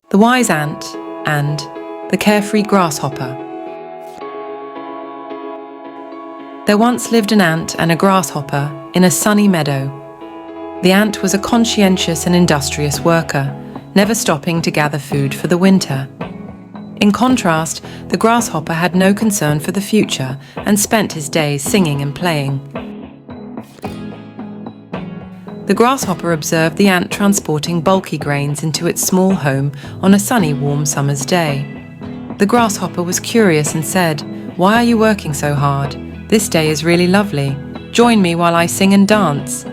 The Wise Ant and the Carefree Grasshopper. There once lived an ant and a grasshopper in a sunny meadow. The ant was a conscientious and industrious worker, never stopping to gather food for the winter. In contrast, the grasshopper had no concern for the future and spent his days singing and playing. The grasshopper observed the ant transporting bulky grains into its small home on a sunny, warm summer's day. The grasshopper was curious and said, "Why are you working so hard? This day is really lovely. Join me while I sing and dance."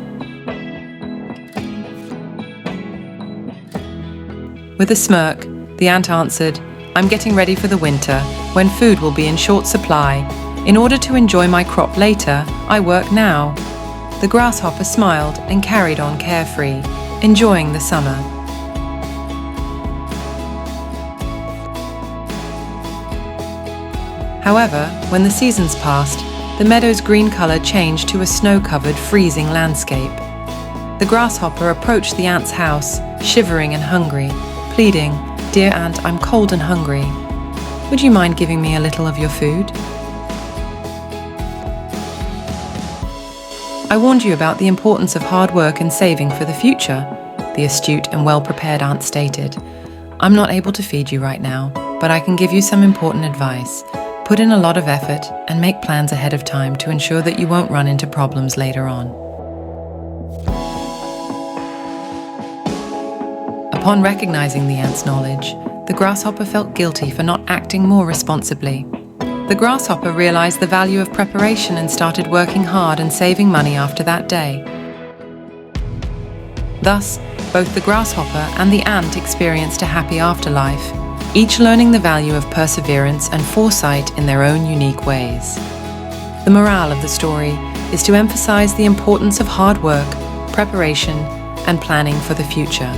With a smirk, the ant answered, "I'm getting ready for the winter, when food will be in short supply. In order to enjoy my crop later, I work now." The grasshopper smiled and carried on carefree, enjoying the summer. However, when the seasons passed, the meadow's green color changed to a snow-covered, freezing landscape. The grasshopper approached the ant's house, shivering and hungry, pleading, "Dear ant, I'm cold and hungry. Would you mind giving me a little of your food?" "I warned you about the importance of hard work and saving for the future," the astute and well-prepared ant stated. "I'm not able to feed you right now, but I can give you some important advice. Put in a lot of effort and make plans ahead of time to ensure that you won't run into problems later on." Upon recognizing the ant's knowledge, the grasshopper felt guilty for not acting more responsibly. The grasshopper realized the value of preparation and started working hard and saving money after that day. Thus, both the grasshopper and the ant experienced a happy afterlife, each learning the value of perseverance and foresight in their own unique ways. The morale of the story is to emphasize the importance of hard work, preparation, and planning for the future.